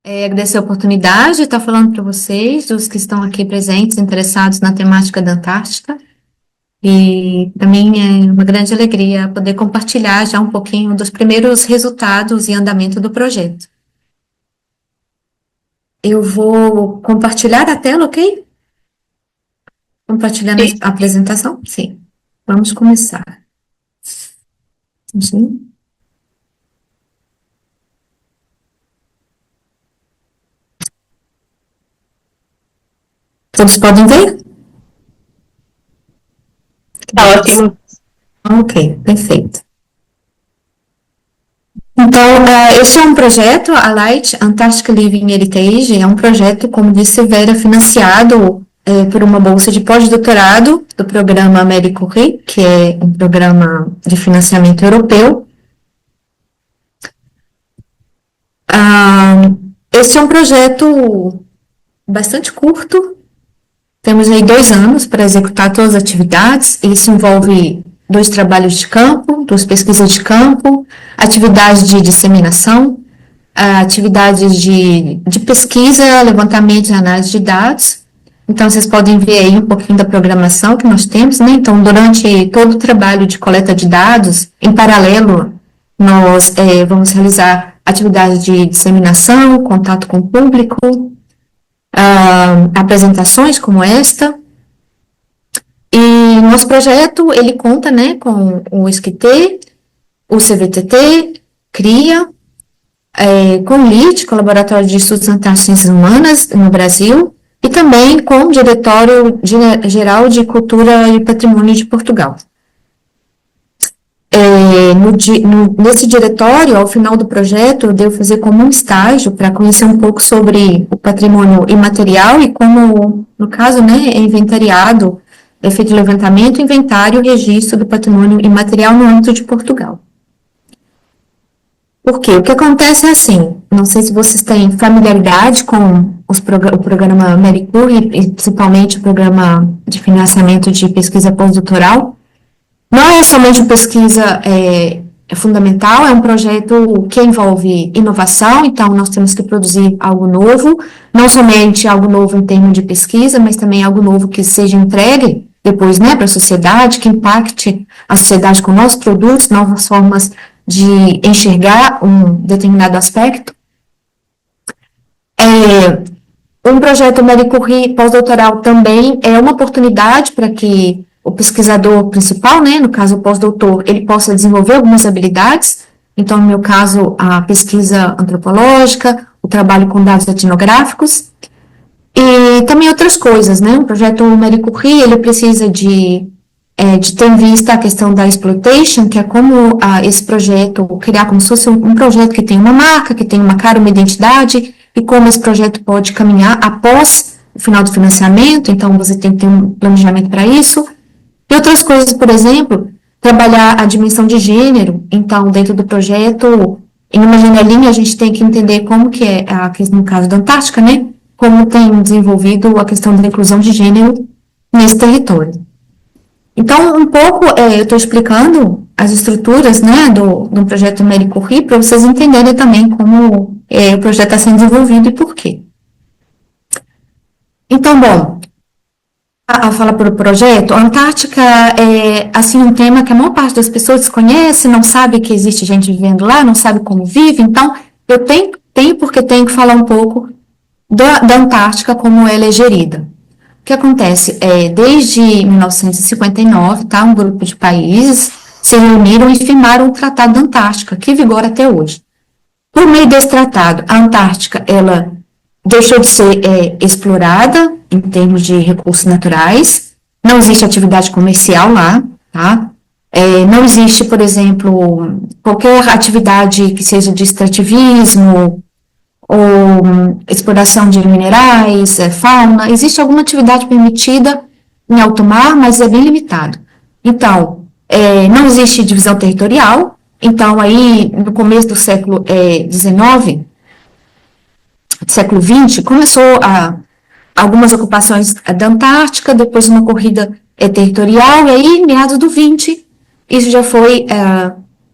Agradecer a oportunidade de estar falando para vocês, os que estão aqui presentes, interessados na temática da Antártica. E para mim é uma grande alegria poder compartilhar já um pouquinho dos primeiros resultados e andamento do projeto. Eu vou compartilhar a tela, ok? Compartilhando a apresentação? Sim. Vamos começar. Sim. Todos podem ver? Tá ótimo. Ok, perfeito. Então, esse é um projeto, a Light Antarctic Living Heritage, é um projeto, como disse Vera, financiado por uma bolsa de pós-doutorado do programa Marie Curie, que é um programa de financiamento europeu. Esse é um projeto bastante curto, temos aí 2 anos para executar todas as atividades. Isso envolve 2 trabalhos de campo, 2 pesquisas de campo, atividades de disseminação, atividades de pesquisa, levantamento e análise de dados. Então, vocês podem ver aí um pouquinho da programação que nós temos, né? Então, durante todo o trabalho de coleta de dados, em paralelo, nós vamos realizar atividades de disseminação, contato com o público, apresentações como esta. E nosso projeto, ele conta, né, com o SQT, o CVTT, CRIA, com o LIT, com o Laboratório de Estudos Antárticos e Ciências Humanas no Brasil, e também com o Diretório Geral de Cultura e Patrimônio de Portugal. Nesse diretório, ao final do projeto, eu devo fazer como um estágio para conhecer um pouco sobre o patrimônio imaterial e como, no caso, né, é inventariado, é feito levantamento, inventário e registro do patrimônio imaterial no âmbito de Portugal. Por quê? O que acontece é assim, não sei se vocês têm familiaridade com o programa Marie Curie, principalmente o programa de financiamento de pesquisa pós-doutoral. Não é somente pesquisa fundamental, é um projeto que envolve inovação, então nós temos que produzir algo novo, não somente algo novo em termos de pesquisa, mas também algo novo que seja entregue depois, né, para a sociedade, que impacte a sociedade com novos produtos, novas formas de enxergar um determinado aspecto. Um projeto Marie Curie pós-doutoral também é uma oportunidade para que o pesquisador principal, né, no caso o pós-doutor, ele possa desenvolver algumas habilidades. Então, no meu caso, a pesquisa antropológica, o trabalho com dados etnográficos, e também outras coisas, né? O projeto Marie Curie, ele precisa de ter em vista a questão da exploitation, que é como esse projeto, criar como se fosse um projeto que tem uma marca, que tem uma cara, uma identidade, e como esse projeto pode caminhar após o final do financiamento. Então, você tem que ter um planejamento para isso. E outras coisas, por exemplo, trabalhar a dimensão de gênero. Então, dentro do projeto, em uma janelinha, a gente tem que entender como que é, no caso da Antártica, né? Como tem desenvolvido a questão da inclusão de gênero nesse território. Então, um pouco, eu estou explicando as estruturas, né, do projeto Marie Curie, para vocês entenderem também como o projeto está sendo desenvolvido e por quê. Então, bom, a fala para o projeto, a Antártica é, assim, um tema que a maior parte das pessoas desconhece, não sabe que existe gente vivendo lá, não sabe como vive, então, eu tenho que falar um pouco da Antártica, como ela é gerida. O que acontece? Desde 1959, tá, um grupo de países se reuniram e firmaram o Tratado da Antártica, que vigora até hoje. Por meio desse tratado, a Antártica, ela deixou de ser explorada em termos de recursos naturais, não existe atividade comercial lá, tá? Não existe, por exemplo, qualquer atividade que seja de extrativismo, ou exploração de minerais, fauna, existe alguma atividade permitida em alto mar, mas é bem limitado. Então, não existe divisão territorial. Então, aí, no começo do século XIX, século XX, começou algumas ocupações da Antártica, depois uma corrida territorial, e aí, em meados do XX, isso já foi,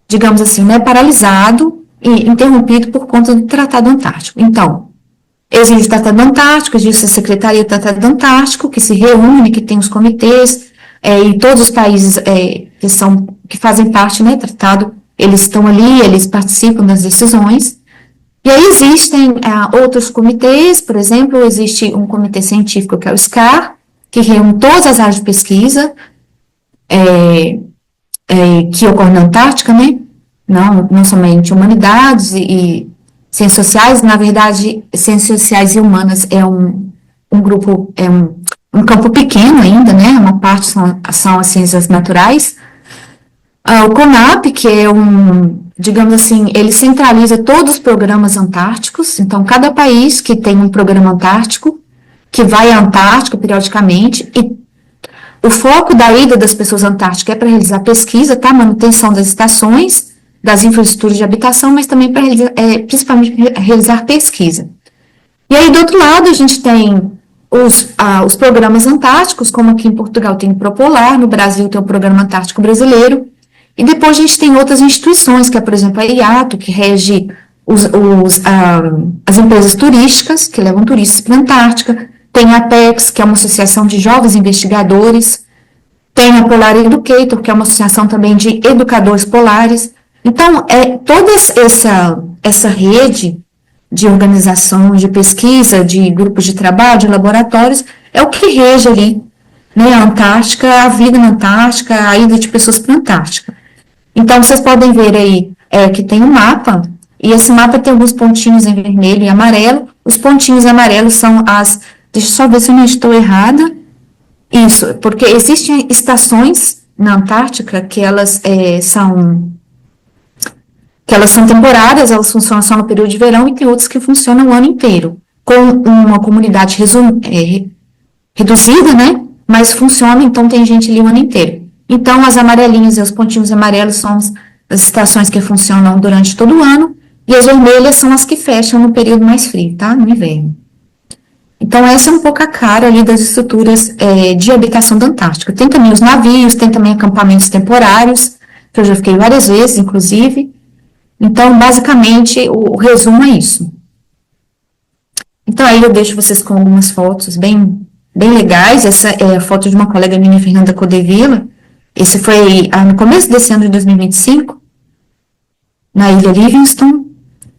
digamos assim, né, paralisado, interrompido por conta do Tratado Antártico. Então, Existe o Tratado Antártico, existe a Secretaria do Tratado Antártico, que se reúne, que tem os comitês, e todos os países que fazem parte, né, tratado, eles estão ali, eles participam das decisões. E aí existem outros comitês, por exemplo, existe um comitê científico que é o SCAR, que reúne todas as áreas de pesquisa que ocorrem na Antártica, né? Não somente humanidades e ciências sociais, na verdade, ciências sociais e humanas é um grupo, um campo pequeno ainda, né? Uma parte são as ciências naturais. O CONAP, que é digamos assim, ele centraliza todos os programas antárticos, então cada país que tem um programa antártico, que vai à Antártica periodicamente, e o foco da ida das pessoas à Antártica é para realizar pesquisa, tá? Manutenção das estações, das infraestruturas de habitação, mas também para principalmente realizar pesquisa. E aí, do outro lado, a gente tem os programas antárticos, como aqui em Portugal tem o Propolar, no Brasil tem o Programa Antártico Brasileiro, e depois a gente tem outras instituições, que é, por exemplo, a IATO, que rege as empresas turísticas, que levam turistas para a Antártica, tem a Apex, que é uma associação de jovens investigadores, tem a Polar Educator, que é uma associação também de educadores polares. Então, toda essa rede de organização, de pesquisa, de grupos de trabalho, de laboratórios, é o que rege ali, né, a Antártica, a vida na Antártica, a ida de pessoas para a Antártica. Então, vocês podem ver aí que tem um mapa, e esse mapa tem alguns pontinhos em vermelho e amarelo. Os pontinhos amarelos são deixa eu só ver se eu não estou errada. Isso, porque existem estações na Antártica que elas são temporárias, elas funcionam só no período de verão, e tem outras que funcionam o ano inteiro, com uma comunidade reduzida, né? Mas funciona, então tem gente ali o ano inteiro. Então, as amarelinhas e os pontinhos amarelos são as estações que funcionam durante todo o ano, e as vermelhas são as que fecham no período mais frio, tá? No inverno. Então, essa é um pouco a cara ali das estruturas de habitação da Antártica. Tem também os navios, tem também acampamentos temporários, que eu já fiquei várias vezes, inclusive. Então, basicamente, o resumo é isso. Então, aí eu deixo vocês com algumas fotos bem legais. Essa é a foto de uma colega minha, Fernanda Codevilla. Esse foi no começo desse ano de 2025, na Ilha Livingston.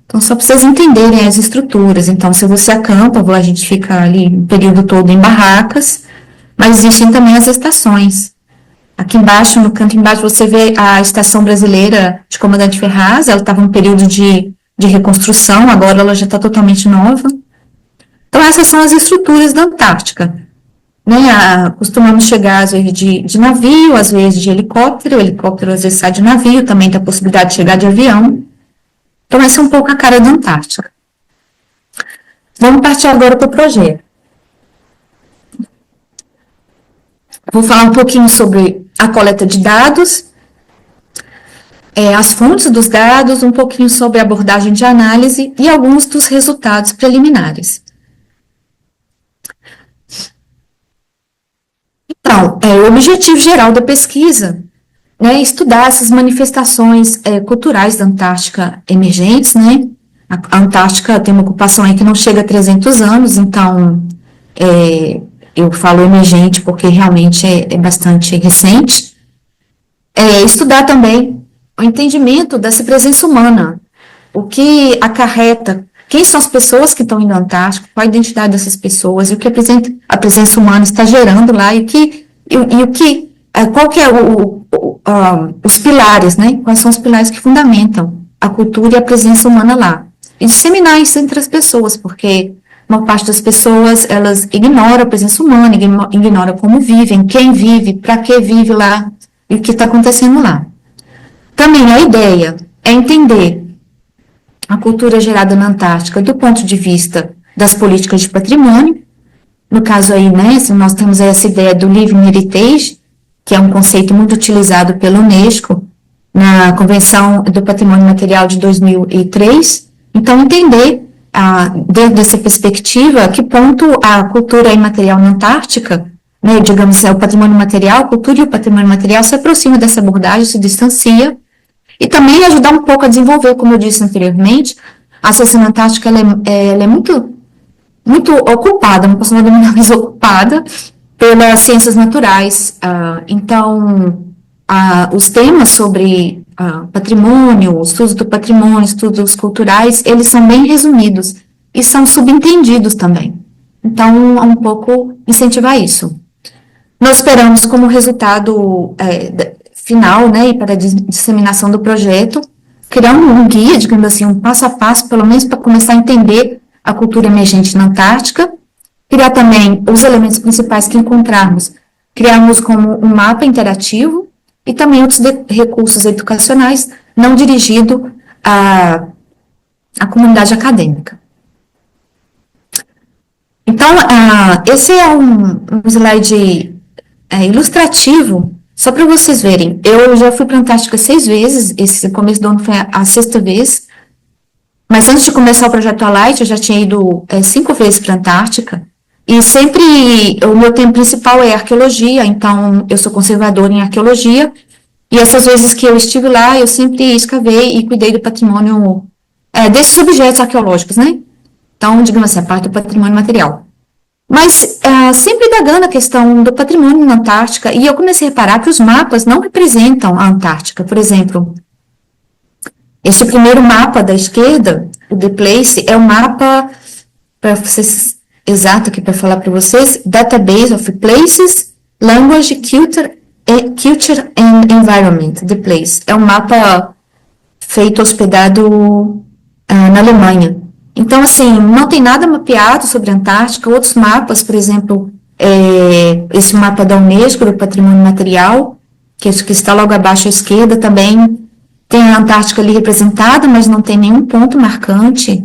Então, só para vocês entenderem as estruturas. Então, se você acampa, a gente fica ali o período todo em barracas, mas existem também as estações. Aqui embaixo, no canto embaixo, você vê a estação brasileira de Comandante Ferraz. Ela estava em período de reconstrução, agora ela já está totalmente nova. Então, essas são as estruturas da Antártica. Né? Costumamos chegar, às vezes, de navio, às vezes de helicóptero. O helicóptero, às vezes, sai de navio, também tem a possibilidade de chegar de avião. Então, essa é um pouco a cara da Antártica. Vamos partir agora para o projeto. Vou falar um pouquinho sobre a coleta de dados, as fontes dos dados, um pouquinho sobre a abordagem de análise e alguns dos resultados preliminares. Então, o objetivo geral da pesquisa é estudar essas manifestações culturais da Antártica emergentes, né? A Antártica tem uma ocupação aí que não chega a 300 anos, então eu falo emergente porque realmente é bastante recente. Estudar também o entendimento dessa presença humana, o que acarreta, quem são as pessoas que estão indo à Antártica, qual a identidade dessas pessoas, e o que a presença humana está gerando lá, qual que é os pilares, né? Quais são os pilares que fundamentam a cultura e a presença humana lá. E disseminar isso entre as pessoas, porque uma parte das pessoas, elas ignoram a presença humana, ignoram como vivem, quem vive, para que vive lá, e o que está acontecendo lá. Também a ideia é entender a cultura gerada na Antártica do ponto de vista das políticas de patrimônio. No caso aí, né, nós temos essa ideia do Living Heritage, que é um conceito muito utilizado pela Unesco na Convenção do Patrimônio Material de 2003. Então, entender, dentro dessa perspectiva, a que ponto a cultura imaterial na Antártica, né, digamos, o patrimônio material, a cultura e o patrimônio material se aproximam dessa abordagem, se distancia, e também ajudar um pouco a desenvolver, como eu disse anteriormente, a sociedade antártica ela é muito muito ocupada, não posso denominar mais ocupada, pelas ciências naturais. Então, os temas sobre patrimônio, estudos do patrimônio, estudos culturais, eles são bem resumidos e são subentendidos também. Então, um pouco incentivar isso. Nós esperamos, como resultado final, né, e para a disseminação do projeto, criar um guia, digamos assim, um passo a passo, pelo menos para começar a entender a cultura emergente na Antártica, criar também os elementos principais que encontrarmos, criarmos como um mapa interativo e também outros recursos educacionais não dirigido à comunidade acadêmica. Então, esse é um slide ilustrativo, só para vocês verem. Eu já fui para a Antártica 6 vezes, esse começo do ano foi a 6ª vez, mas antes de começar o projeto Alight, eu já tinha ido 5 vezes para a Antártica, e sempre o meu tema principal é arqueologia, então eu sou conservadora em arqueologia, e essas vezes que eu estive lá, eu sempre escavei e cuidei do patrimônio desses objetos arqueológicos, né? Então, digamos assim, a parte do patrimônio material. Mas sempre indagando a questão do patrimônio na Antártica, e eu comecei a reparar que os mapas não representam a Antártica. Por exemplo, esse primeiro mapa da esquerda, o The Place, é um mapa, para vocês, exato aqui para falar para vocês, Database of Places, Language, Culture and Environment, The Place. É um mapa feito, hospedado na Alemanha. Então, assim, não tem nada mapeado sobre a Antártica. Outros mapas, por exemplo, esse mapa da Unesco, do Patrimônio Material, que está logo abaixo à esquerda, também tem a Antártica ali representada, mas não tem nenhum ponto marcante.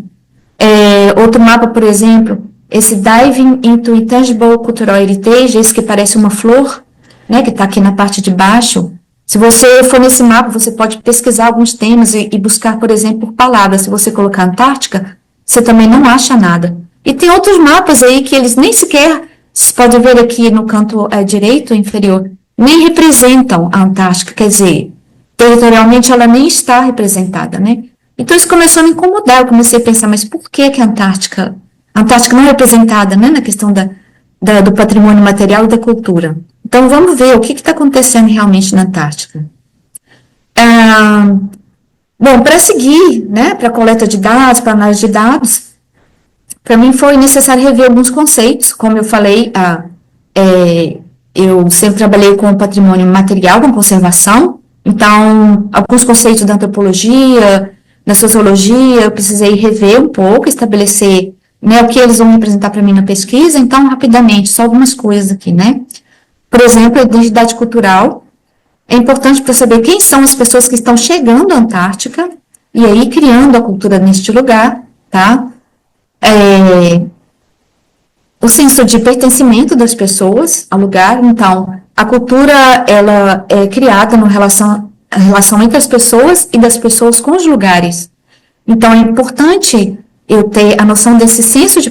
Outro mapa, por exemplo, esse Diving into Intangible Cultural Heritage, esse que parece uma flor, né, que está aqui na parte de baixo. Se você for nesse mapa, você pode pesquisar alguns temas e buscar, por exemplo, por palavras. Se você colocar Antártica, você também não acha nada. E tem outros mapas aí que eles nem sequer, vocês podem ver aqui no canto direito inferior, nem representam a Antártica, quer dizer, territorialmente ela nem está representada, né? Então isso começou a me incomodar, eu comecei a pensar, mas por que a Antártica não é representada, né, na questão do patrimônio material e da cultura? Então vamos ver o que está acontecendo realmente na Antártica. Bom, para seguir, né, para a coleta de dados, para análise de dados, para mim foi necessário rever alguns conceitos. Como eu falei, eu sempre trabalhei com patrimônio material, com conservação, então, alguns conceitos da antropologia, da sociologia, eu precisei rever um pouco, estabelecer, né, o que eles vão representar para mim na pesquisa. Então, rapidamente, só algumas coisas aqui, né. Por exemplo, a identidade cultural. É importante para saber quem são as pessoas que estão chegando à Antártica e aí criando a cultura neste lugar, tá? O senso de pertencimento das pessoas ao lugar. Então, a cultura, ela é criada a relação entre as pessoas e das pessoas com os lugares. Então, é importante eu ter a noção desse senso de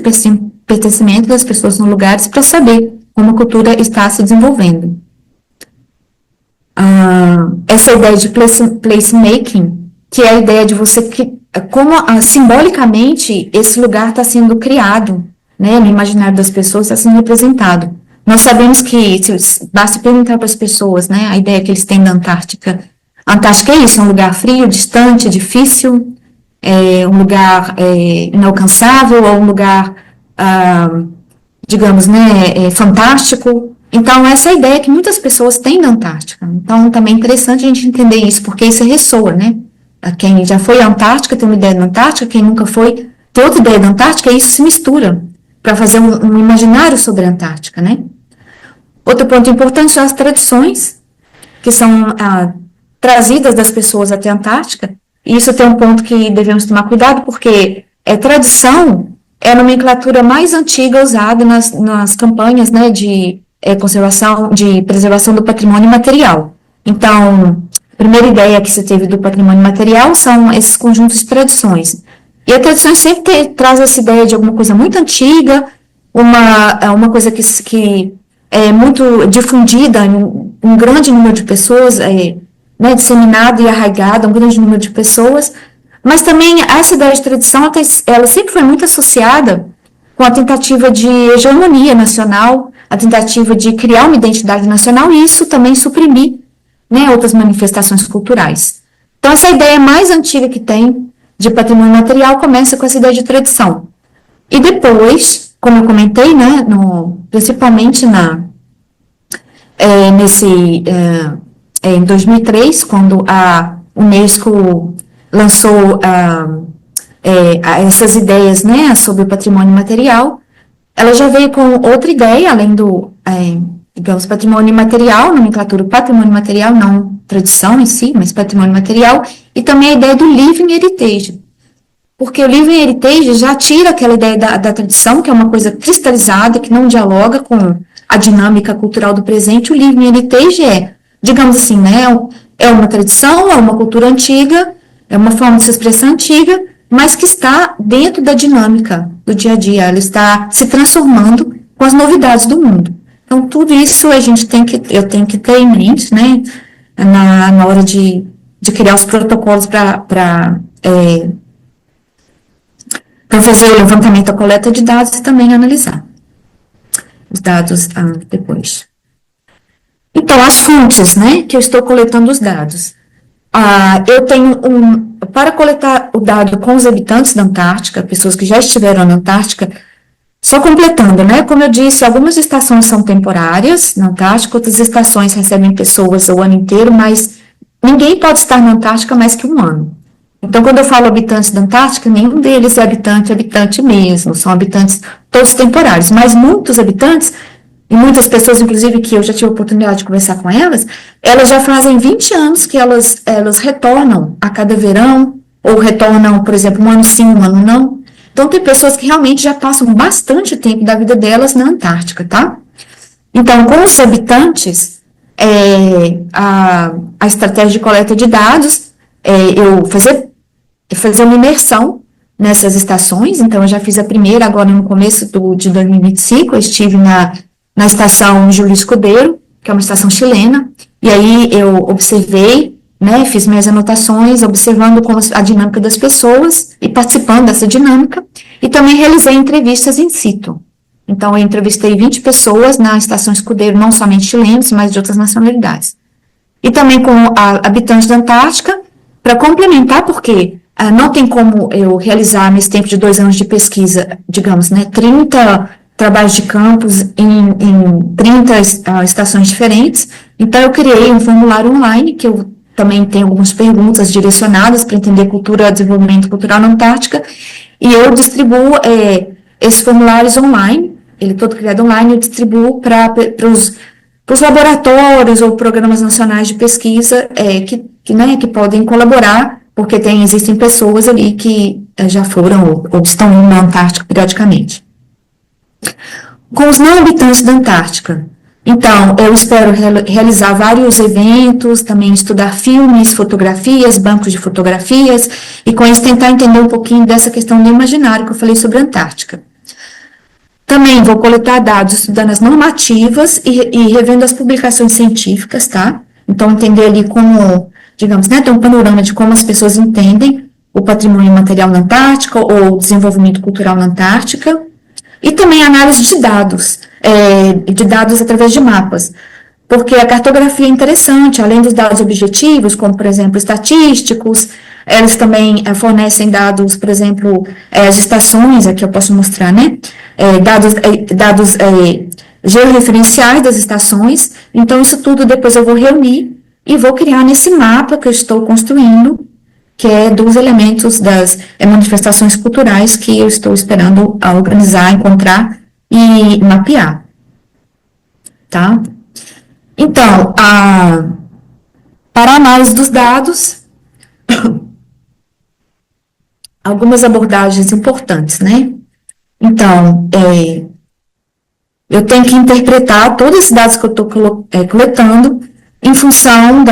pertencimento das pessoas nos lugares para saber como a cultura está se desenvolvendo. Essa ideia de placemaking, que é a ideia de você, como simbolicamente esse lugar está sendo criado, né, no imaginário das pessoas, está sendo representado. Nós sabemos que, basta perguntar para as pessoas, né, a ideia que eles têm da Antártica. A Antártica é isso, é um lugar frio, distante, difícil, um lugar inalcançável, ou um lugar, digamos, né, fantástico. Então, essa é a ideia que muitas pessoas têm da Antártica. Então, também é interessante a gente entender isso, porque isso ressoa, né? Quem já foi à Antártica tem uma ideia da Antártica, quem nunca foi tem outra ideia da Antártica, e isso se mistura para fazer um imaginário sobre a Antártica, né? Outro ponto importante são as tradições, que são trazidas das pessoas até a Antártica, e isso tem um ponto que devemos tomar cuidado, porque tradição é a nomenclatura mais antiga usada nas campanhas, né, de preservação do patrimônio material. Então, a primeira ideia que se teve do patrimônio material são esses conjuntos de tradições. E a tradição sempre traz essa ideia de alguma coisa muito antiga, uma coisa que é muito difundida em um grande número de pessoas, né, disseminada e arraigada a um grande número de pessoas, mas também essa ideia de tradição, ela sempre foi muito associada com a tentativa de hegemonia nacional, a tentativa de criar uma identidade nacional e isso também suprimir, né, outras manifestações culturais. Então, essa ideia mais antiga que tem de patrimônio material começa com essa ideia de tradição. E depois, como eu comentei, né, principalmente em 2003, quando a Unesco lançou essas ideias, né, sobre o patrimônio material, ela já veio com outra ideia, além do, digamos, patrimônio material, nomenclatura patrimônio material, não tradição em si, mas patrimônio material, e também a ideia do living heritage, porque o living heritage já tira aquela ideia da tradição, que é uma coisa cristalizada, que não dialoga com a dinâmica cultural do presente. O living heritage digamos assim, né, é uma tradição, é uma cultura antiga, é uma forma de se expressar antiga, mas que está dentro da dinâmica do dia a dia, ela está se transformando com as novidades do mundo. Então, tudo isso eu tenho que ter em mente, né, na hora de criar os protocolos para fazer o levantamento, a coleta de dados e também analisar os dados depois. Então, as fontes, né, que eu estou coletando os dados. Eu tenho para coletar o dado com os habitantes da Antártica, pessoas que já estiveram na Antártica, só completando, né, como eu disse, algumas estações são temporárias na Antártica, outras estações recebem pessoas o ano inteiro, mas ninguém pode estar na Antártica mais que um ano. Então, quando eu falo habitantes da Antártica, nenhum deles é habitante mesmo, são habitantes todos temporários, mas muitos habitantes, e muitas pessoas, inclusive, que eu já tive a oportunidade de conversar com elas já fazem 20 anos que elas retornam a cada verão, ou retornam, por exemplo, um ano sim, um ano não. Então, tem pessoas que realmente já passam bastante tempo da vida delas na Antártica, tá? Então, com os habitantes, a estratégia de coleta de dados, eu fazer uma imersão nessas estações. Então, eu já fiz a primeira, agora no começo de 2025, eu estive na estação Júlio Escudeiro, que é uma estação chilena, e aí eu observei, né, fiz minhas anotações, observando como a dinâmica das pessoas e participando dessa dinâmica, e também realizei entrevistas in situ. Então, eu entrevistei 20 pessoas na estação Escudeiro, não somente chilenos, mas de outras nacionalidades. E também com habitantes da Antártica, para complementar, porque não tem como eu realizar, nesse tempo de 2 anos de pesquisa, digamos, né, 30 trabalhos de campos em 30 estações diferentes. Então, eu criei um formulário online, que eu também tenho algumas perguntas direcionadas para entender desenvolvimento cultural na Antártica, e eu distribuo esses formulários online, ele todo criado online, eu distribuo para os laboratórios ou programas nacionais de pesquisa que podem colaborar, porque existem pessoas ali que já foram ou estão indo na Antártica periodicamente. Com os não habitantes da Antártica, então, eu espero realizar vários eventos, também estudar filmes, fotografias, bancos de fotografias, e com isso tentar entender um pouquinho dessa questão do imaginário que eu falei sobre a Antártica. Também vou coletar dados estudando as normativas e revendo as publicações científicas, tá? Então, entender ali como, digamos, né, ter um panorama de como as pessoas entendem o patrimônio material na Antártica ou o desenvolvimento cultural na Antártica. E também análise de dados através de mapas, porque a cartografia é interessante, além dos dados objetivos, como, por exemplo, estatísticos, eles também fornecem dados, por exemplo, as estações, aqui eu posso mostrar, né, dados georreferenciais das estações. Então, isso tudo depois eu vou reunir e vou criar nesse mapa que eu estou construindo, que é dos elementos das manifestações culturais que eu estou esperando organizar, encontrar e mapear. Tá? Então, para a análise dos dados, algumas abordagens importantes, né? Então, eu tenho que interpretar todos esses dados que eu estou coletando em função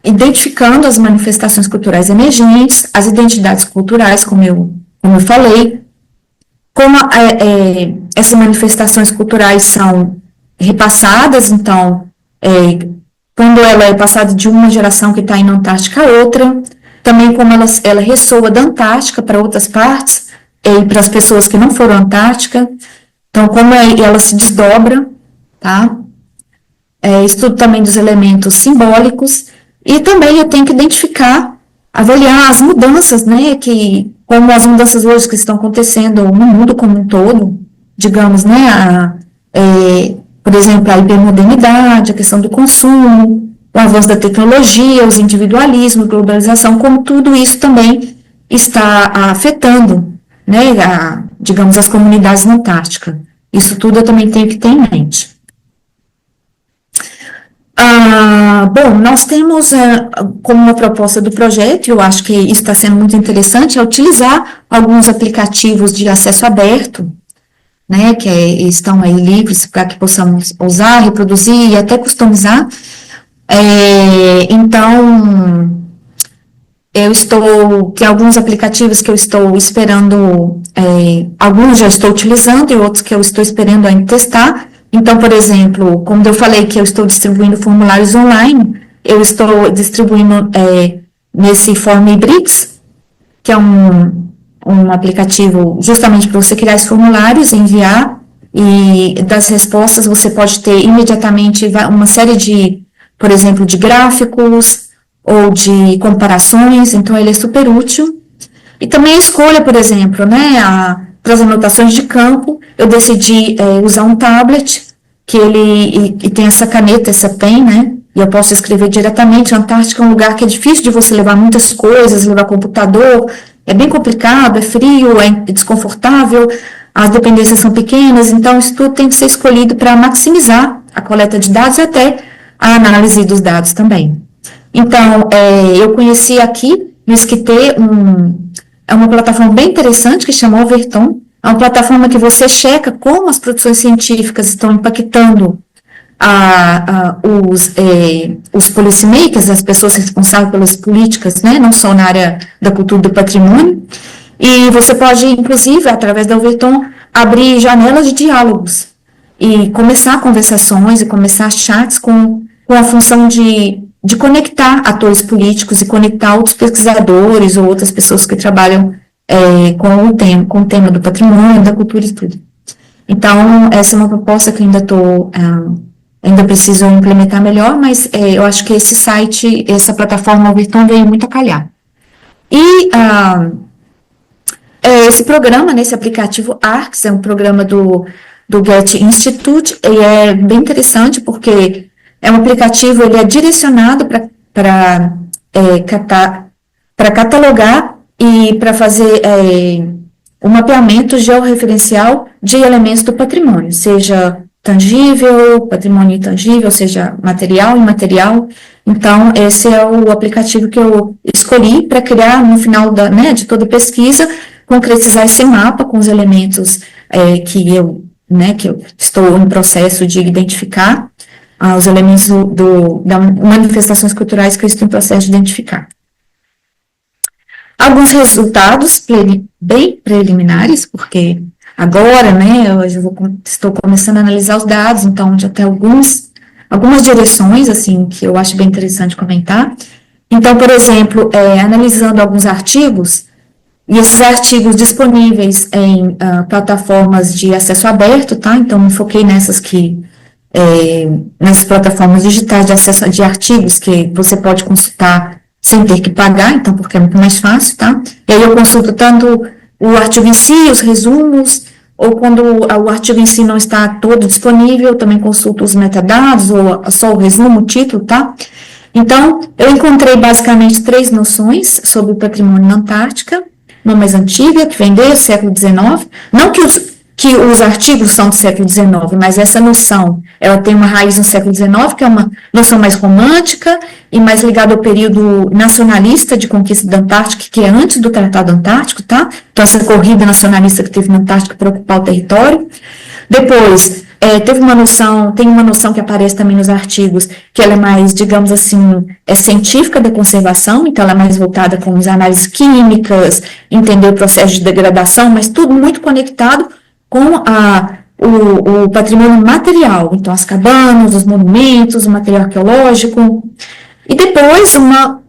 identificando as manifestações culturais emergentes, as identidades culturais, como eu falei, como essas manifestações culturais são repassadas. Então, quando ela é passada de uma geração que está indo na Antártica a outra, também como ela ressoa da Antártica para outras partes, e para as pessoas que não foram à Antártica. Então, como ela se desdobra, tá? Estudo também dos elementos simbólicos, e também eu tenho que identificar, avaliar as mudanças, né, como as mudanças hoje que estão acontecendo no mundo como um todo, digamos, né, por exemplo, a hipermodernidade, a questão do consumo, o avanço da tecnologia, os individualismos, globalização, como tudo isso também está afetando, né, digamos, as comunidades na Antártica. Isso tudo eu também tenho que ter em mente. Bom, nós temos como uma proposta do projeto, eu acho que isso está sendo muito interessante, é utilizar alguns aplicativos de acesso aberto, né, que estão aí livres para que possamos usar, reproduzir e até customizar. Então, tem alguns aplicativos que eu estou esperando, alguns já estou utilizando e outros que eu estou esperando ainda testar. Então, por exemplo, como eu falei que eu estou distribuindo formulários online, eu estou distribuindo nesse Formibrix, que é um aplicativo justamente para você criar esses formulários, enviar, e das respostas você pode ter imediatamente uma série de, por exemplo, de gráficos ou de comparações, então ele é super útil. E também a escolha, por exemplo, né, para as anotações de campo, eu decidi usar um tablet, que ele tem essa caneta, essa pen, né, e eu posso escrever diretamente. A Antártica é um lugar que é difícil de você levar muitas coisas, levar computador, é bem complicado, é frio, é desconfortável, as dependências são pequenas, então isso tudo tem que ser escolhido para maximizar a coleta de dados e até a análise dos dados também. Então, eu conheci aqui no Esquitê é uma plataforma bem interessante que chama Overton. É uma plataforma que você checa como as produções científicas estão impactando os policymakers, as pessoas responsáveis pelas políticas, né, não só na área da cultura e do patrimônio. E você pode, inclusive, através da Overton, abrir janelas de diálogos e começar conversações e começar chats com a função de conectar atores políticos e conectar outros pesquisadores ou outras pessoas que trabalham com o tema do patrimônio, da cultura e tudo. Então, essa é uma proposta que ainda preciso implementar melhor, mas eu acho que esse site, essa plataforma Overton veio muito a calhar. E esse programa, nesse aplicativo ARCS, é um programa do Goethe Institute, e é bem interessante porque é um aplicativo, ele é direcionado para catalogar e para fazer um mapeamento georreferencial de elementos do patrimônio, seja tangível, patrimônio intangível, seja material e imaterial. Então, esse é o aplicativo que eu escolhi para criar, no final de toda a pesquisa, concretizar esse mapa com os elementos que eu estou em processo de identificar, os elementos das manifestações culturais que eu estou em processo de identificar. Alguns resultados bem preliminares, porque agora, né, estou começando a analisar os dados, então já tem algumas direções, assim, que eu acho bem interessante comentar. Então, por exemplo, analisando alguns artigos, e esses artigos disponíveis em plataformas de acesso aberto, tá? Então, me foquei nessas plataformas digitais de acesso de artigos que você pode consultar sem ter que pagar, então, porque é muito mais fácil, tá? E aí eu consulto tanto o artigo em si, os resumos, ou quando o artigo em si não está todo disponível, eu também consulto os metadados, ou só o resumo, o título, tá? Então, eu encontrei basicamente 3 noções sobre o patrimônio na Antártica. Uma mais antiga, que vem desde o século XIX, não que os artigos são do século XIX, mas essa noção, ela tem uma raiz no século XIX, que é uma noção mais romântica e mais ligada ao período nacionalista de conquista da Antártica, que é antes do Tratado Antártico, tá? Então, essa corrida nacionalista que teve na Antártica para ocupar o território. Depois, tem uma noção que aparece também nos artigos, que ela é mais, digamos assim, científica da conservação, então ela é mais voltada com as análises químicas, entender o processo de degradação, mas tudo muito conectado com o patrimônio material, então as cabanas, os monumentos, o material arqueológico, e depois uma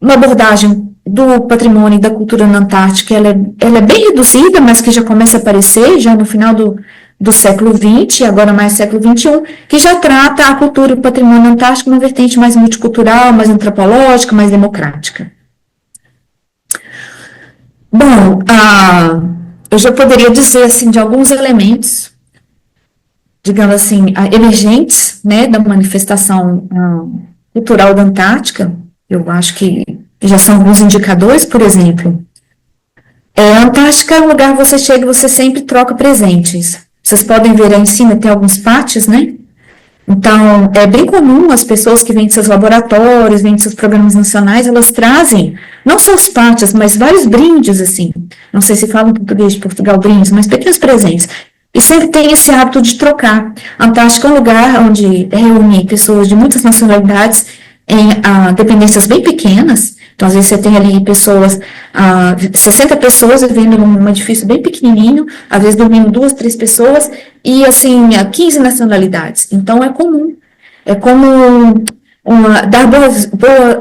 abordagem do patrimônio e da cultura na Antártica, ela é bem reduzida, mas que já começa a aparecer, já no final do século XX, agora mais século XXI, que já trata a cultura e o patrimônio na Antártica uma vertente mais multicultural, mais antropológica, mais democrática. Bom, eu já poderia dizer, assim, de alguns elementos, digamos assim, emergentes, né, da manifestação cultural da Antártica. Eu acho que já são alguns indicadores, por exemplo. A Antártica é um lugar que você chega e você sempre troca presentes. Vocês podem ver aí em cima, tem alguns pátios, né? Então, é bem comum as pessoas que vêm de seus laboratórios, vêm de seus programas nacionais, elas trazem, não só os pátios, mas vários brindes, assim. Não sei se falam em português de Portugal brindes, mas pequenos presentes. E sempre tem esse hábito de trocar. A Antártica é um lugar onde reúne pessoas de muitas nacionalidades em dependências bem pequenas. Então, às vezes, você tem ali pessoas, 60 pessoas vivendo num edifício bem pequenininho, às vezes dormindo 2, 3 pessoas, e, assim, 15 nacionalidades. Então, é como dar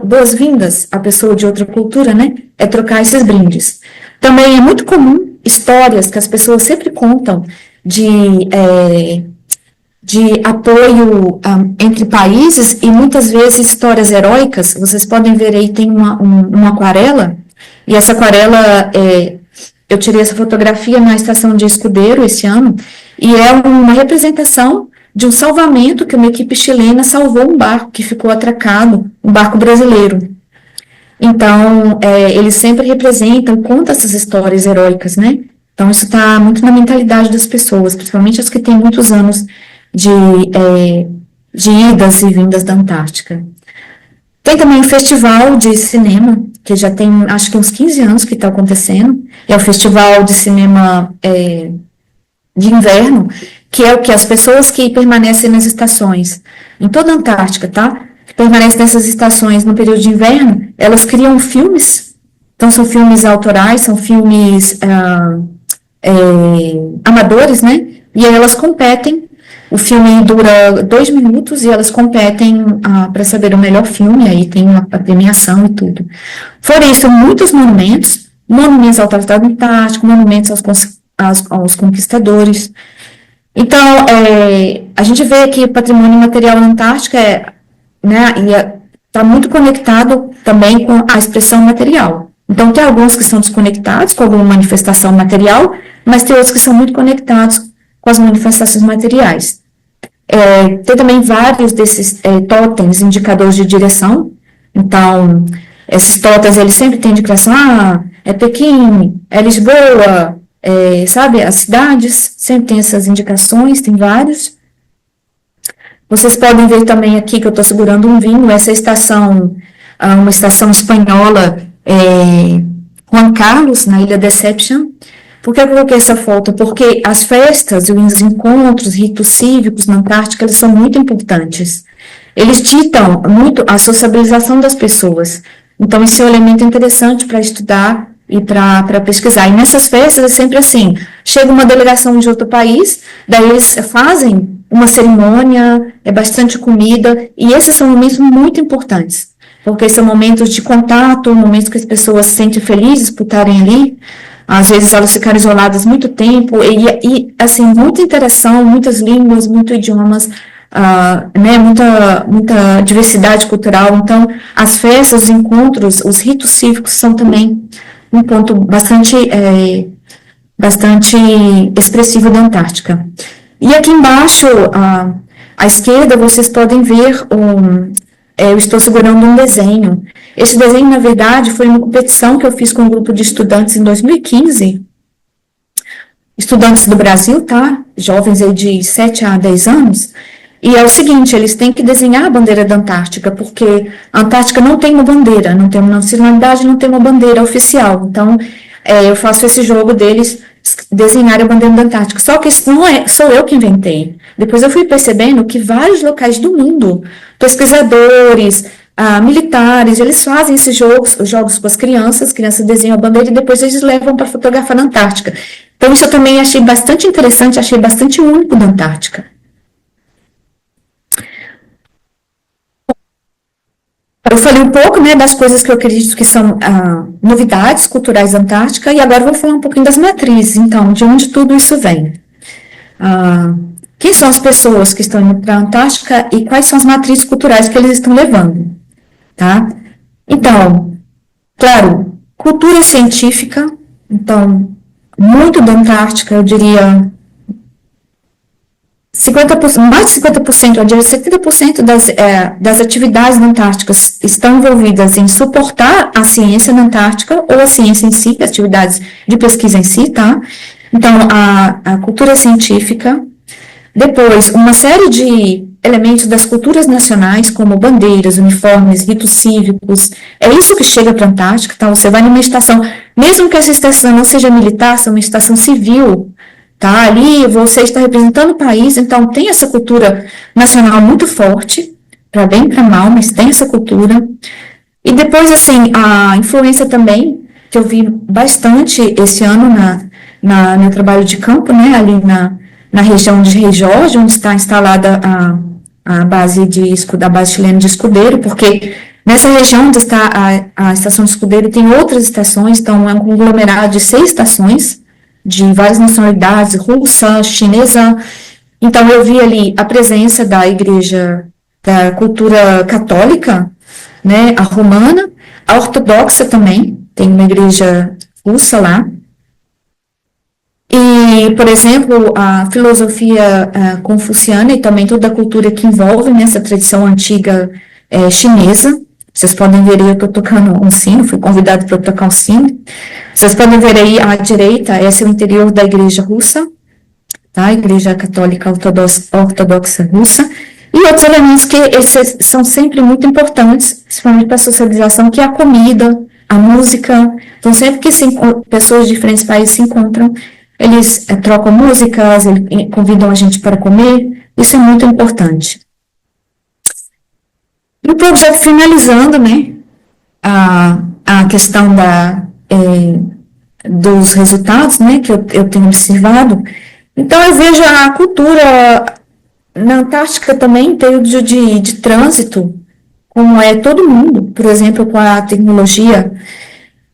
boas-vindas à pessoa de outra cultura, né? É trocar esses brindes. Também é muito comum histórias que as pessoas sempre contam de apoio entre países e muitas vezes histórias heróicas. Vocês podem ver aí, tem uma aquarela, e essa aquarela, eu tirei essa fotografia na estação de Escudeiro esse ano, e é uma representação de um salvamento que uma equipe chilena salvou um barco que ficou atracado, um barco brasileiro. Então, eles sempre representam, contam essas histórias heróicas, né? Então, isso está muito na mentalidade das pessoas, principalmente as que têm muitos anos de idas e vindas da Antártica. Tem também um festival de cinema, que já tem, acho que uns 15 anos que está acontecendo, é o Festival de Cinema de Inverno, que é o que as pessoas que permanecem nas estações, em toda a Antártica, tá? Que permanecem nessas estações no período de inverno, elas criam filmes, então são filmes autorais, são filmes amadores, né? E aí elas competem. O filme dura 2 minutos e elas competem para saber o melhor filme, aí tem a premiação e tudo. Fora isso, muitos monumentos ao Tratado Antártico, monumentos aos conquistadores. Então, a gente vê que o patrimônio material na Antártica está muito conectado também com a expressão material. Então, tem alguns que são desconectados com alguma manifestação material, mas tem outros que são muito conectados com as manifestações materiais. Tem também vários desses totens, indicadores de direção. Então, esses totens, eles sempre têm indicação, é Pequim, é Lisboa, sabe, as cidades, sempre tem essas indicações, tem vários. Vocês podem ver também aqui que eu estou segurando um vinho, essa estação, uma estação espanhola, Juan Carlos, na Ilha Deception. Por que eu coloquei essa foto? Porque as festas, os encontros, ritos cívicos na Antártica, eles são muito importantes. Eles ditam muito a sociabilização das pessoas. Então, esse é um elemento interessante para estudar e para pesquisar. E nessas festas é sempre assim, chega uma delegação de outro país, daí eles fazem uma cerimônia, bastante comida, e esses são momentos muito importantes, porque são momentos de contato, momentos que as pessoas se sentem felizes por estarem ali. Às vezes elas ficaram isoladas muito tempo, e assim, muita interação, muitas línguas, muitos idiomas, né, muita diversidade cultural. Então, as festas, os encontros, os ritos cívicos são também um ponto bastante expressivo da Antártica. E aqui embaixo, à esquerda, vocês podem ver eu estou segurando um desenho. Esse desenho, na verdade, foi uma competição que eu fiz com um grupo de estudantes em 2015. Estudantes do Brasil, tá? Jovens aí de 7 a 10 anos. E é o seguinte, eles têm que desenhar a bandeira da Antártica, porque a Antártica não tem uma bandeira, não tem uma nacionalidade, não tem uma bandeira oficial. Então, eu faço esse jogo deles desenhar a bandeira da Antártica. Só que isso não sou eu que inventei. Depois eu fui percebendo que vários locais do mundo, pesquisadores, militares, eles fazem esses jogos com as crianças desenham a bandeira e depois eles levam para fotografar na Antártica. Então, isso eu também achei bastante interessante, achei bastante único da Antártica. Eu falei um pouco, né, das coisas que eu acredito que são novidades culturais da Antártica, e agora eu vou falar um pouquinho das matrizes, então, de onde tudo isso vem. Ah, quem são as pessoas que estão indo para a Antártica e quais são as matrizes culturais que eles estão levando, tá? Então, claro, cultura científica, então, muito da Antártica, eu diria 50%, mais de 50%, eu diria 70% das atividades na Antártica estão envolvidas em suportar a ciência na Antártica, ou a ciência em si, atividades de pesquisa em si, tá? Então, a cultura científica, depois, uma série de elementos das culturas nacionais, como bandeiras, uniformes, ritos cívicos, é isso que chega para a Antártica, tá? Você vai numa estação, mesmo que essa estação não seja militar, seja uma estação civil, tá? Ali você está representando o país, então tem essa cultura nacional muito forte, para bem e para mal, mas tem essa cultura. E depois, assim, a influência também, que eu vi bastante esse ano no meu trabalho de campo, né, ali na região de Rei Jorge, onde está instalada a base chilena de Escudeiro, porque nessa região onde está a estação de Escudeiro tem outras estações, então é um conglomerado de 6 estações, de várias nacionalidades, russa, chinesa. Então eu vi ali a presença da igreja, da cultura católica, né, a romana, a ortodoxa também, tem uma igreja russa lá. E, por exemplo, a filosofia confuciana e também toda a cultura que envolve nessa tradição antiga chinesa. Vocês podem ver aí, eu estou tocando um sino, fui convidado para tocar um sino. Vocês podem ver aí à direita, esse é o interior da igreja russa, tá? A igreja católica ortodoxa russa. E outros elementos que esses são sempre muito importantes, principalmente para a socialização, que é a comida, a música. Então, sempre que pessoas de diferentes países se encontram, eles trocam músicas, eles convidam a gente para comer. Isso é muito importante. E um pouco já finalizando, né, a questão dos resultados, né, que eu tenho observado. Então, eu vejo a cultura na Antártica também, em período de trânsito, como é todo mundo, por exemplo, com a tecnologia.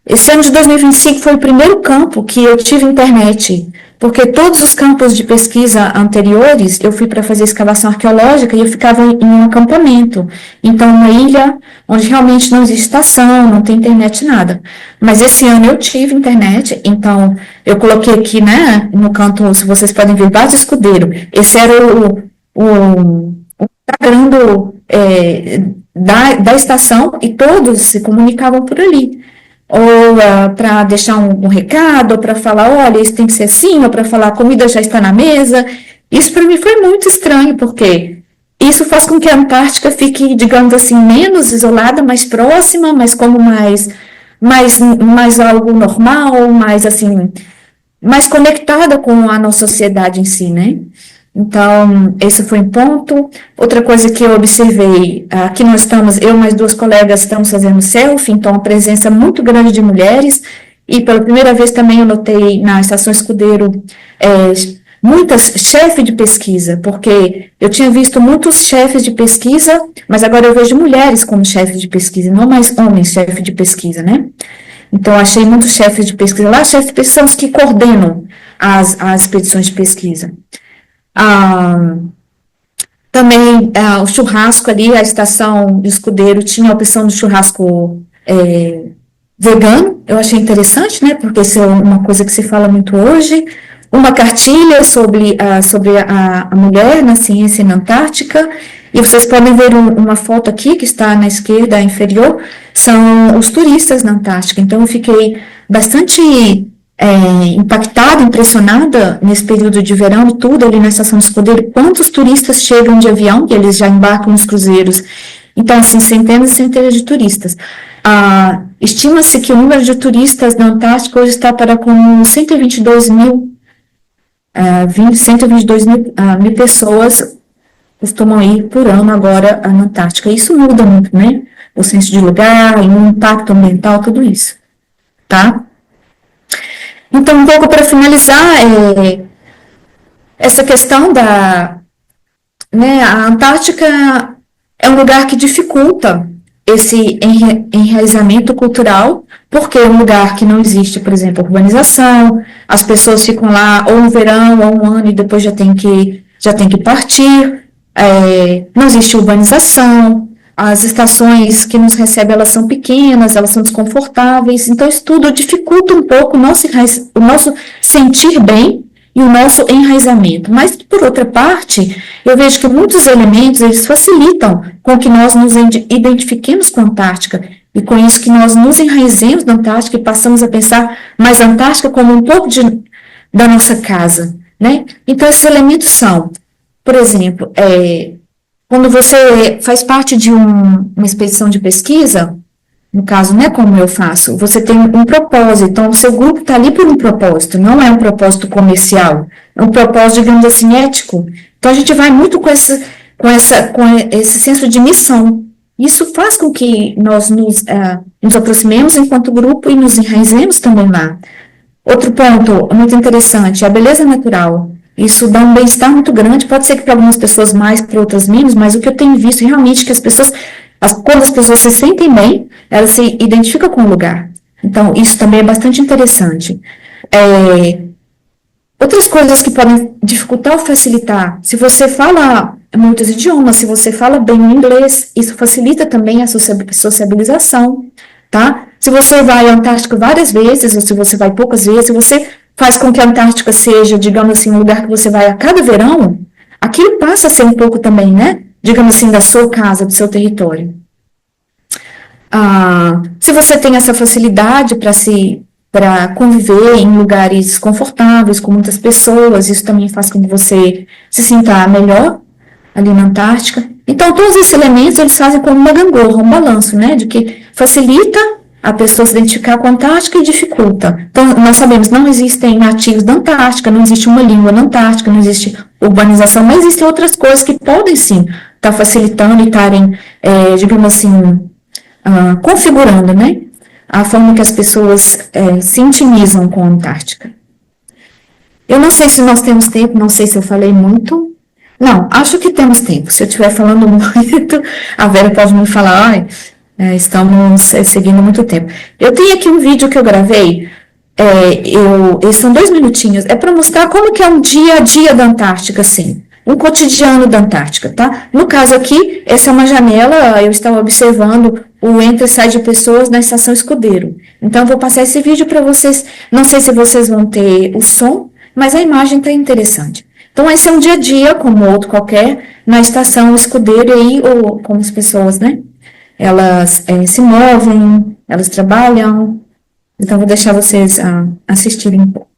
Esse ano de 2025 foi o primeiro campo que eu tive internet, porque todos os campos de pesquisa anteriores, eu fui para fazer escavação arqueológica e eu ficava em um acampamento. Então, uma ilha onde realmente não existe estação, não tem internet, nada. Mas esse ano eu tive internet, então eu coloquei aqui, né, no canto, se vocês podem ver, Base Escudeiro. Esse era o Instagram da estação e todos se comunicavam por ali. Ou para deixar um recado, ou para falar, olha, isso tem que ser assim, ou para falar, a comida já está na mesa. Isso para mim foi muito estranho, porque isso faz com que a Antártica fique, digamos assim, menos isolada, mais próxima, mas como mais algo normal, mais assim, mais conectada com a nossa sociedade em si, né? Então, esse foi um ponto. Outra coisa que eu observei, aqui nós estamos, eu mais 2 colegas estamos fazendo selfie, então a presença muito grande de mulheres, e pela primeira vez também eu notei na Estação Escudeiro muitas chefes de pesquisa, porque eu tinha visto muitos chefes de pesquisa, mas agora eu vejo mulheres como chefes de pesquisa, não mais homens chefes de pesquisa, né? Então, achei muitos chefes de pesquisa lá, chefes de pesquisa são os que coordenam as expedições de pesquisa. Também o churrasco ali, a estação de Escudeiro tinha a opção do churrasco vegano, eu achei interessante, né, porque isso é uma coisa que se fala muito hoje. Uma cartilha sobre a mulher na ciência e na Antártica, e vocês podem ver uma foto aqui, que está na esquerda inferior, são os turistas na Antártica. Então, eu fiquei bastante impactada, impressionada nesse período de verão e tudo ali na estação de Escudeiro, quantos turistas chegam de avião, que eles já embarcam nos cruzeiros. Então, assim, centenas e centenas de turistas. Estima-se que o número de turistas na Antártica hoje está para como 122 mil mil pessoas costumam ir por ano agora na Antártica. Isso muda muito, né? O senso de lugar, o impacto ambiental, tudo isso, tá? Então, um pouco para finalizar, essa questão né, a Antártica é um lugar que dificulta esse enraizamento cultural, porque é um lugar que não existe, por exemplo, urbanização, as pessoas ficam lá ou no verão ou um ano e depois já tem que partir, não existe urbanização, as estações que nos recebem elas são pequenas, elas são desconfortáveis, então isso tudo dificulta um pouco o nosso sentir bem e o nosso enraizamento. Mas, por outra parte, eu vejo que muitos elementos, eles facilitam com que nós nos identifiquemos com a Antártica, e com isso que nós nos enraizemos na Antártica e passamos a pensar mais a Antártica como um pouco da nossa casa, né? Então, esses elementos são, por exemplo, quando você faz parte de uma expedição de pesquisa, no caso, não é como eu faço, você tem um propósito, então o seu grupo está ali por um propósito, não é um propósito comercial, é um propósito, digamos assim, ético. Então a gente vai muito com esse senso de missão. Isso faz com que nós nos aproximemos enquanto grupo e nos enraizemos também lá. Outro ponto muito interessante, a beleza natural. Isso dá um bem-estar muito grande, pode ser que para algumas pessoas mais, para outras menos, mas o que eu tenho visto realmente é que quando as pessoas se sentem bem, elas se identificam com o lugar. Então, isso também é bastante interessante. É, Outras coisas que podem dificultar ou facilitar, se você fala muitos idiomas, se você fala bem o inglês, isso facilita também a sociabilização, tá? Se você vai à Antártica várias vezes, ou se você vai poucas vezes, você faz com que a Antártica seja, digamos assim, um lugar que você vai a cada verão, aquilo passa a ser um pouco também, né? Digamos assim, da sua casa, do seu território. Se você tem essa facilidade para conviver em lugares confortáveis com muitas pessoas, isso também faz com que você se sinta melhor ali na Antártica. Então, todos esses elementos eles fazem como uma gangorra, um balanço, né, de que facilita a pessoa se identificar com a Antártica e dificulta. Então, nós sabemos, não existem nativos da Antártica, não existe uma língua na Antártica, não existe urbanização, mas existem outras coisas que podem sim estar facilitando e estarem, digamos assim, configurando, né, a forma que as pessoas se intimizam com a Antártica. Eu não sei se nós temos tempo, não sei se eu falei muito. Não, acho que temos tempo. Se eu estiver falando muito, a Vera pode me falar, ai, estamos seguindo muito tempo. Eu tenho aqui um vídeo que eu gravei, eles são 2 minutinhos, é para mostrar como que é um dia a dia da Antártica, assim, um cotidiano da Antártica, tá? No caso aqui, essa é uma janela, eu estava observando o entra e sai de pessoas na estação Escudeiro. Então, eu vou passar esse vídeo para vocês, não sei se vocês vão ter o som, mas a imagem está interessante. Então, esse é um dia a dia, como outro qualquer, na estação Escudeiro, e aí, ou, como as pessoas, né? Elas se movem, elas trabalham, então, vou deixar vocês assistirem um pouco.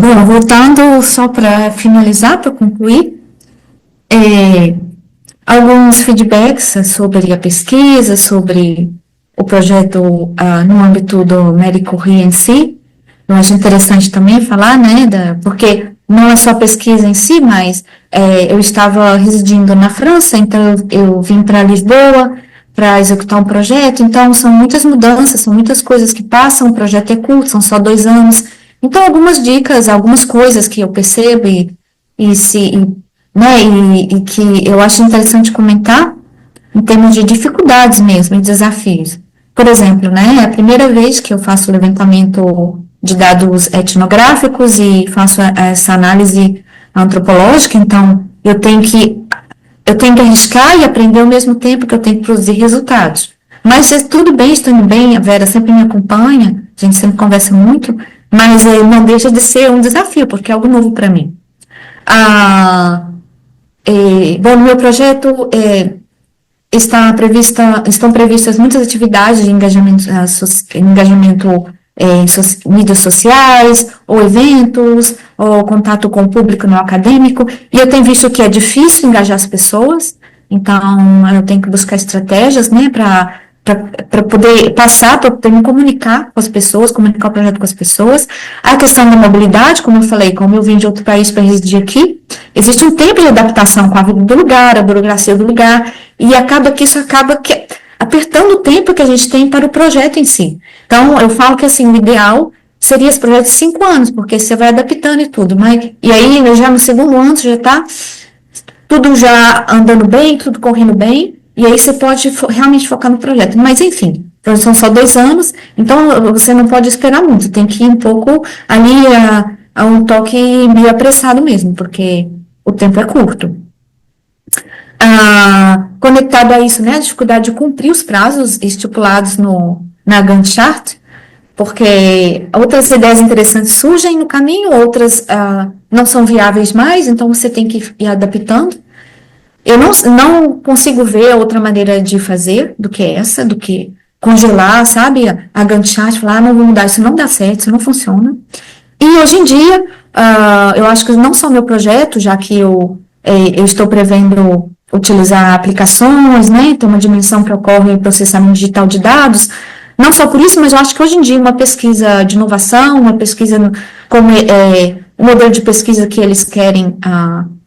Bom, voltando só para finalizar, para concluir, é, alguns feedbacks sobre a pesquisa, sobre o projeto no âmbito do Médico Rio em si. Eu acho interessante também falar, né, porque não é só a pesquisa em si, mas eu estava residindo na França, então eu vim para Lisboa para executar um projeto, então são muitas mudanças, são muitas coisas que passam, o projeto é curto, são só 2 anos, então algumas dicas, algumas coisas que eu percebo e se, né, e que eu acho interessante comentar em termos de dificuldades mesmo, e desafios. Por exemplo, né, é a primeira vez que eu faço o levantamento de dados etnográficos e faço essa análise antropológica, então eu tenho que arriscar e aprender ao mesmo tempo que eu tenho que produzir resultados. Mas tudo bem, estou indo bem, a Vera sempre me acompanha, a gente sempre conversa muito, mas não deixa de ser um desafio, porque é algo novo para mim. Bom, no meu projeto estão previstas muitas atividades de engajamento em mídias sociais, ou eventos, ou contato com o público não acadêmico, e eu tenho visto que é difícil engajar as pessoas, então eu tenho que buscar estratégias, né, para poder passar, para poder me comunicar com as pessoas, comunicar o projeto com as pessoas. A questão da mobilidade, como eu falei, como eu vim de outro país para residir aqui, existe um tempo de adaptação com a vida do lugar, a burocracia do lugar, e isso acaba apertando o tempo que a gente tem para o projeto em si. Então, eu falo que, assim, o ideal seria esse projeto de 5 anos, porque você vai adaptando e tudo, e aí, já no segundo ano, você já está tudo já andando bem, tudo correndo bem, e aí você pode realmente focar no projeto. Mas, enfim, são só 2 anos, então você não pode esperar muito, tem que ir um pouco ali a um toque meio apressado mesmo, porque o tempo é curto. Conectado a isso, né, a dificuldade de cumprir os prazos estipulados na Gantt chart, porque outras ideias interessantes surgem no caminho, outras não são viáveis mais, então você tem que ir adaptando. Eu não consigo ver outra maneira de fazer do que essa, do que congelar, sabe, a Gantt chart, falar, não vou mudar, isso não dá certo, isso não funciona. E hoje em dia, eu acho que não só meu projeto, já que eu estou prevendo utilizar aplicações, né, tem uma dimensão que ocorre em processamento digital de dados, não só por isso, mas eu acho que hoje em dia uma pesquisa de inovação, uma pesquisa como o modelo de pesquisa que eles querem,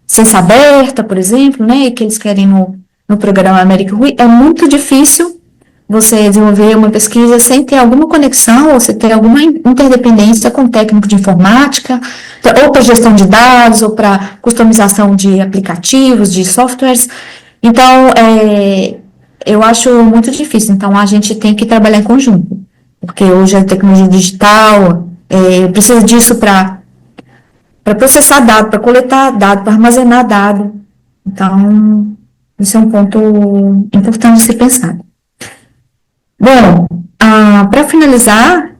ciência aberta, por exemplo, né, que eles querem no programa América Rui, é muito difícil você desenvolver uma pesquisa sem ter alguma conexão ou sem ter alguma interdependência com o técnico de informática, ou para gestão de dados, ou para customização de aplicativos, de softwares. Então, eu acho muito difícil. Então, a gente tem que trabalhar em conjunto, porque hoje a tecnologia digital precisa disso para processar dado, para coletar dado, para armazenar dado. Então, isso é um ponto importante de ser pensado. Bom, para finalizar,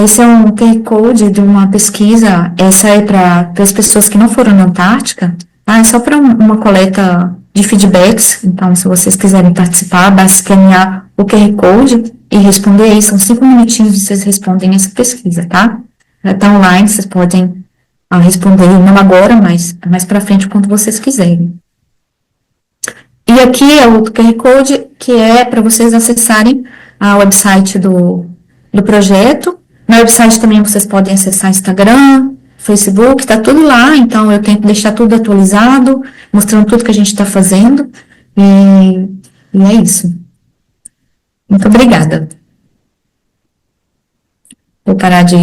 esse é um QR Code de uma pesquisa, essa é para as pessoas que não foram na Antártica, é só para uma coleta de feedbacks, então se vocês quiserem participar, basta escanear o QR Code e responder aí, são 5 minutinhos vocês respondem essa pesquisa, tá? Já está online, vocês podem responder, não agora, mas mais para frente, quando vocês quiserem. E aqui é o QR Code, que é para vocês acessarem o website do projeto. No website também vocês podem acessar Instagram, Facebook, está tudo lá, então eu tenho que deixar tudo atualizado, mostrando tudo que a gente está fazendo, e é isso. Muito obrigada. Vou parar de